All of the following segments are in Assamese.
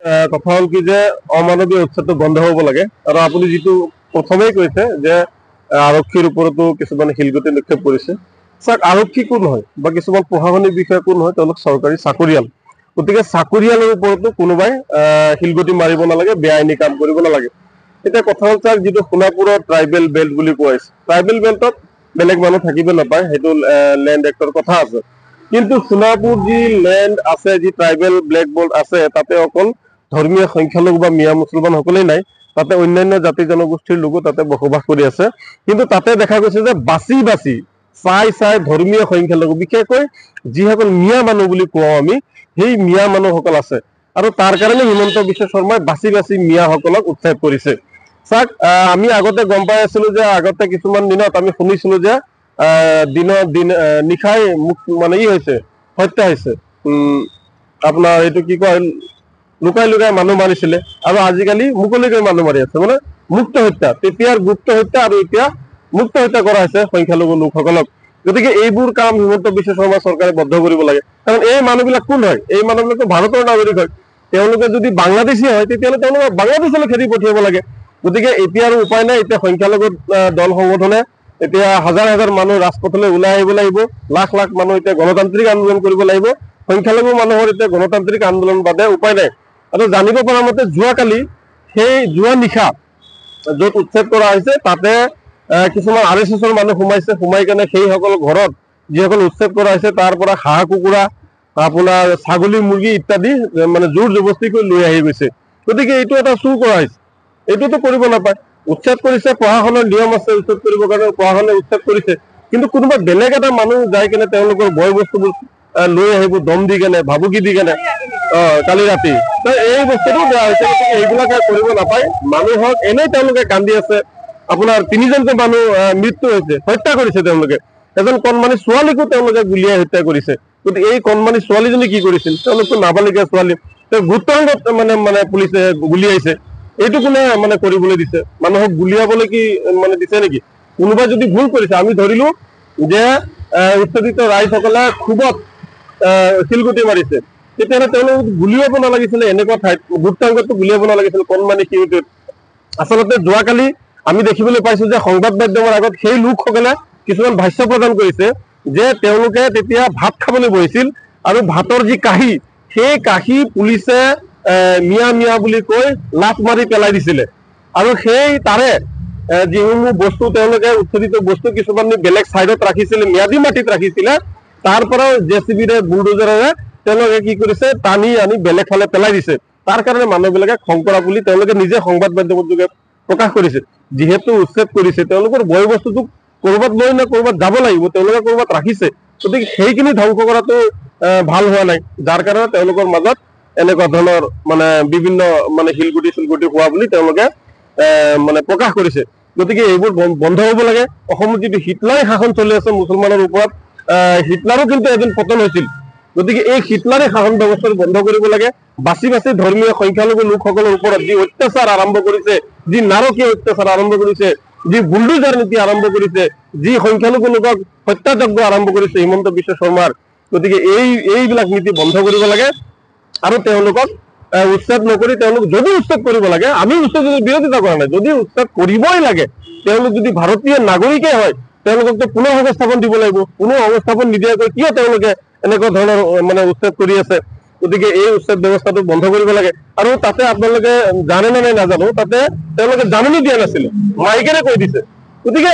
কথা হল কি যে অমানৱীয় উৎসৱটো বন্ধ হ'ব লাগে আৰু আপুনি যিটো প্ৰথমেই কৈছে যে আৰক্ষীৰ ওপৰতো কিছুমান শিলগুটি নিক্ষেপ কৰিছে। চাওক, আৰক্ষী কোন হয় বা কিছুমান প্ৰশাসনিক বিষয়া কোন হয়? তেওঁলোক চৰকাৰী চাকৰিয়াল। গতিকে চাকৰিয়ালৰ ওপৰতো কোনোবাই শিলগুটি মাৰিব নালাগে, বেআইনী কাম কৰিব নালাগে। এতিয়া কথা হ'ল চাওক, যিটো সোণাপুৰৰ ট্ৰাইবেল বেল্ট বুলি কোৱা হৈছে, ট্ৰাইবেল বেল্টত বেলেগ মানুহ থাকিব নাপায়, সেইটো লেণ্ড এক্টৰ কথা আছে। কিন্তু সোণাপুৰ যি লেণ্ড আছে, যি ট্ৰাইবেল ব্লেক বল্ট আছে, তাতে অকল ধৰ্মীয় সংখ্যালঘু বা মিয়া মুছলমান সকলেই নাই, তাতে অন্যান্য জাতি জনগোষ্ঠীৰ লোকো তাতে বসবাস কৰি আছে। কিন্তু তাতে দেখা গৈছে যে বাছি বাছি চাই ধৰ্মীয় সংখ্যালঘু, বিশেষকৈ যিসকল মিয়া মানুহ বুলি কওঁ আমি, সেই মিয়া মানুহসকল আছে। আৰু তাৰ কাৰণে হিমন্ত বিশ্ব শৰ্মাই বাছি বাছি মিয়াসকলক উৎখাত কৰিছে। চাওক, আমি আগতে গম পাই আছিলো যে আগতে কিছুমান দিনত আমি শুনিছিলো যে নিশাই মানে হৈছে, হত্যা হৈছে, আপোনাৰ এইটো কি কয়, লুকাই লুকাই মানুহ মাৰিছিলে, আৰু আজিকালি মুকলিকৈ মানুহ মাৰি আছে, মানে মুক্ত হত্যা। তেতিয়াৰ গুপ্ত হত্যা আৰু এতিয়া মুক্ত হত্যা কৰা হৈছে সংখ্যালঘু লোকসকলক। গতিকে এইবোৰ কাম হিমন্ত বিশ্ব শৰ্মা চৰকাৰে বন্ধ কৰিব লাগে। কাৰণ এই মানুহবিলাক কোন হয়? এই মানুহবিলাকতো ভাৰতৰ নাগৰিক হয়। তেওঁলোকে যদি বাংলাদেশী হয়, তেতিয়াহ'লে তেওঁলোকে বাংলাদেশলৈ খেদি পঠিয়াব লাগে। গতিকে এতিয়া আৰু উপায় নাই। এতিয়া সংখ্যালঘু দল সংগঠনে এতিয়া হাজাৰ হাজাৰ মানুহ ৰাজপথলৈ ওলাই আহিব লাগিব, লাখ লাখ মানুহ এতিয়া গণতান্ত্ৰিক আন্দোলন কৰিব লাগিব। সংখ্যালঘু মানুহৰ এতিয়া গণতান্ত্ৰিক আন্দোলন বাদে উপায় নাই। আৰু জানিব পৰা মতে যোৱাকালি, সেই যোৱা নিশা য'ত উচ্ছেদ কৰা হৈছে, তাতে কিছুমান RSSৰ মানুহ সোমাইছে। সোমাই কেনে সেইসকল ঘৰত যিসকল উচ্ছেদ কৰা হৈছে তাৰ পৰা হাঁহ কুকুৰা, আপোনাৰ ছাগলী মুৰ্গী ইত্যাদি মানে জোৰ জবস্তি কৰি লৈ আহি গৈছে। গতিকে এইটো এটা চুৰ কৰা হৈছে, এইটোতো কৰিব নাপায়। উচ্ছেদ কৰিছে, প্ৰশাসনৰ নিয়ম আছে উচ্ছেদ কৰিবৰ কাৰণে, প্ৰশাসনে উচ্ছেদ কৰিছে। কিন্তু কোনোবা বেলেগ এটা মানুহ যাই কেনে তেওঁলোকৰ বয় বস্তুবোৰ লৈ আহিব দম দি কেনে, ভাবুকি দি কেনে, কালি ৰাতি, এই বস্তুটো বেয়া হৈছে। গতিকে এইবিলাক কৰিব নাপায়। মানুহক এনেই তেওঁলোকে কান্দি আছে। আপোনাৰ 3জনকৈ মানুহ মৃত্যু হৈছে, হত্যা কৰিছে তেওঁলোকে। এজন কণমানি ছোৱালীকো তেওঁলোকে গুলীয়াই হত্যা কৰিছে। গতিকে এই কণমানি ছোৱালীজনী কি কৰিছিল? তেওঁলোকতো নাবালিকা ছোৱালী, তেওঁ গুৰুত্বাংগত মানে পুলিচে গুলীয়াইছে। এইটো কোনে মানে কৰিবলৈ দিছে? মানুহক গুলীয়াবলৈ কি মানে দিছে নেকি? কোনোবাই যদি ভুল কৰিছে, আমি ধৰিলো যে উত্তেজিত ৰাইজসকলে ক্ষোভত শিলগুটি মাৰিছে, তেতিয়াহ'লে তেওঁলোক গুলিয়াব নালাগিছিলে। এনেকুৱা ঠাইত গুৰুত্বাংগতটো গুলিয়াব নালাগিছিল কণমানি শিশুটিত। আচলতে যোৱাকালি আমি দেখিবলৈ পাইছো যে সংবাদ মাধ্যমৰ আগত সেই লোকসকলে কিছুমান ভাষ্য প্ৰদান কৰিছে যে তেওঁলোকে তেতিয়া ভাত খাবলৈ বহিছিল, আৰু ভাতৰ যি কাঁহী, সেই কাঁহী পুলিচে মিয়া মিয়া বুলি কৈ লাঠ মাৰি পেলাই দিছিলে। আৰু সেই তাৰে যিসমূহ বস্তু তেওঁলোকে উৎপাদিত বস্তু কিছুমান বেলেগ চাইডত ৰাখিছিলে, ম্যাদী মাটিত ৰাখিছিলে, তাৰ পৰা JCBৰে বুলডোজাৰেৰে তেওঁলোকে কি কৰিছে, টানি আনি বেলেগ ফালে পেলাই দিছে। তাৰ কাৰণে মানুহবিলাকে খং কৰা বুলি তেওঁলোকে নিজে সংবাদ মাধ্যমৰ যোগে প্ৰকাশ কৰিছে। যিহেতু উচ্ছেদ কৰিছে, তেওঁলোকৰ বয় বস্তুটো ক'ৰবাত লৈ নে ক'ৰবাত যাব লাগিব, তেওঁলোকে ক'ৰবাত ৰাখিছে। গতিকে সেইখিনি ধ্বংস কৰাটো ভাল হোৱা নাই, যাৰ কাৰণে তেওঁলোকৰ মাজত এনেকুৱা ধৰণৰ মানে বিভিন্ন মানে শিলগুটি চিলগুটি হোৱা বুলি তেওঁলোকে মানে প্ৰকাশ কৰিছে। গতিকে এইবোৰ বন্ধ হ'ব লাগে। অসমত যিটো হিটলাৰী শাসন চলি আছে মুছলমানৰ ওপৰত, হিটলাৰো কিন্তু এদিন পতন হৈছিল। গতিকে এই হিটলাৰী শাসন ব্যৱস্থাটো বন্ধ কৰিব লাগে। বাছি বাছি ধৰ্মীয় সংখ্যালঘু লোকসকলৰ ওপৰত যি অত্যাচাৰ আৰম্ভ কৰিছে, যি নাৰকীয় অত্যাচাৰ আৰম্ভ কৰিছে, যি বুলডোজাৰ নীতি আৰম্ভ কৰিছে, যি সংখ্যালঘু লোকক হত্যাযজ্ঞ আৰম্ভ কৰিছে হিমন্ত বিশ্ব শৰ্মাৰ, গতিকে এইবিলাক নীতি বন্ধ কৰিব লাগে। আৰু তেওঁলোকক উচ্ছেদ নকৰি, তেওঁলোক যদি উচ্ছেদ কৰিব লাগে, আমি উচ্ছেদৰ বিৰোধিতা কৰা নাই, যদি উচ্ছেদ কৰিবই লাগে, তেওঁলোক যদি ভাৰতীয় নাগৰিকে হয়, তেওঁলোককতো পুনৰ সংস্থাপন দিব লাগিব। পুনৰ সংস্থাপন নিদিয়াকৈ কিয় তেওঁলোকে এনেকুৱা ধৰণৰ মানে উচ্ছেদ কৰি আছে? গতিকে এই উচ্ছেদ ব্যৱস্থাটো বন্ধ কৰিব লাগে। আৰু তাতে আপোনালোকে জানে নে নাই নাজানো, তাতে তেওঁলোকে জাননী দিয়া নাছিলে, মাইকেৰে কৈ দিছে। গতিকে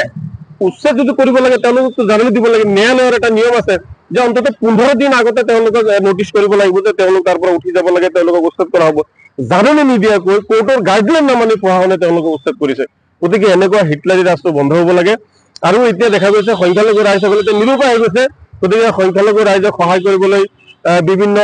উচ্ছেদ যদি কৰিব লাগে, তেওঁলোকতো জাননী দিব লাগে। ন্যায়ালয়ৰ এটা নিয়ম আছে যে অন্তত 15 দিন আগতে তেওঁলোকক নটিচ কৰিব লাগিব যে তেওঁলোক তাৰ পৰা উঠি যাব লাগে, তেওঁলোকক উচ্ছেদ কৰা হ'ব। জাননী নিদিয়াকৈ কোৰ্টৰ গাইডলাইন নামানি প্ৰশাসনে তেওঁলোকক উচ্ছেদ কৰিছে। গতিকে এনেকুৱা হিটলাৰী ৰাজটো বন্ধ হ'ব লাগে। আৰু এতিয়া দেখা গৈছে সংখ্যালঘু ৰাইজসকলে নিৰুপায় হৈ গৈছে। গতিকে সংখ্যালঘু ৰাইজক সহায় কৰিবলৈ বিভিন্ন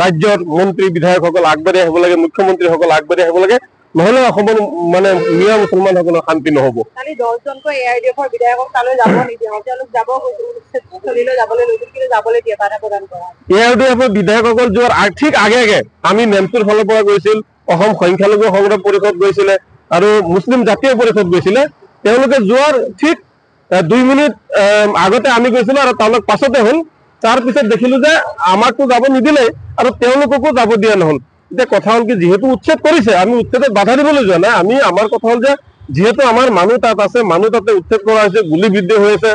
ৰাজ্যৰ মন্ত্ৰী বিধায়কসকল আগবাঢ়ি আহিব লাগে, মুখ্যমন্ত্ৰীসকল আগবাঢ়ি আহিব লাগে, নহ'লে অসমৰ মানে মিয়া মুছলমানসকলৰ শান্তি নহ'ব। কালি 10জনকৈ AIDFৰ বিধায়কক তালৈ যাব নিদিয়া হয়, তেওঁলোক যাব স্থলীলৈ যাবলৈ লৈছিল, কিন্তু যাবলৈ দিয়া বাধা প্ৰদান কৰা। AIDFৰ বিধায়কসকল যোৱাৰ ঠিক আগে আগে আমি নেমচুৰ ফালৰ পৰা গৈছিল, অসম সংখ্যালঘু সংগ্ৰাম পৰিষদ গৈছিলে, আৰু মুছলিম জাতীয় পৰিষদ গৈছিলে। তেওঁলোকে যোৱাৰ ঠিক 2 মিনিট আগতে আমি গৈছিলো, আৰু তেওঁলোক পাছতে হ'ল। তাৰ পিছত দেখিলো যে আমাকতো যাব নিদিলে আৰু তেওঁলোককো যাব দিয়া নহ'ল। এতিয়া কথা হ'ল কি যিহেতু উচ্ছেদ কৰিছে আমি উচ্ছেদত বাধা দিবলৈ যোৱা নাই আমি আমাৰ কথা হ'ল যে যিহেতু আমাৰ মানুহ তাত আছে মানুহ তাতে উচ্ছেদ কৰা হৈছে গুলীবিদ্ধ হৈ আছে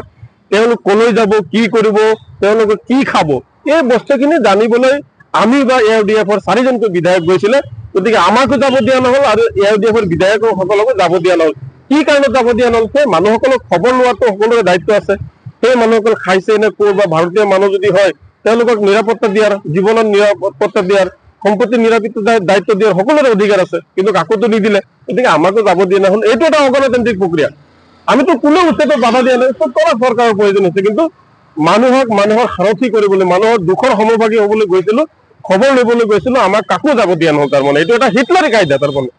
তেওঁলোক কলৈ যাব কি কৰিব তেওঁলোকে কি খাব এই বস্তুখিনি জানিবলৈ আমি বা AUDF-ৰ 4জনকৈ বিধায়ক গৈছিলে গতিকে আমাকো যাব দিয়া নহ'ল আৰু AUDF-ৰ বিধায়কসকলকো যাব দিয়া নহ'ল কি কাৰণত যাব দিয়া নহ'ল সেই মানুহসকলক খবৰ লোৱাটো সকলোৰে দায়িত্ব আছে সেই মানুহসকল খাইছে নে ক'ৰ বা ভাৰতীয় মানুহ যদি হয় তেওঁলোকক নিৰাপত্তা দিয়াৰ জীৱনৰ নিৰাপত্তা দিয়াৰ সম্পত্তিৰ নিৰাপত্তাৰ দায়িত্ব দিয়াৰ সকলোৰে অধিকাৰ আছে কিন্তু কাকোতো নিদিলে গতিকে আমাকো যাব দিয়া নহ'ল এইটো এটা অগণতান্ত্ৰিক প্ৰক্ৰিয়া আমিতো কোনো উচ্ছেদত বাধা দিয়া নাই চৰকাৰৰ প্ৰয়োজন হৈছে কিন্তু মানুহৰ সাৰথি কৰিবলৈ মানুহৰ দুখৰ সমভাগী হ'বলৈ গৈছিলো খবৰ ল'বলৈ গৈছিলো আমাক কাকো যাব দিয়া নহ'ল তাৰমানে এইটো এটা হিটলাৰী কায়দা তাৰমানে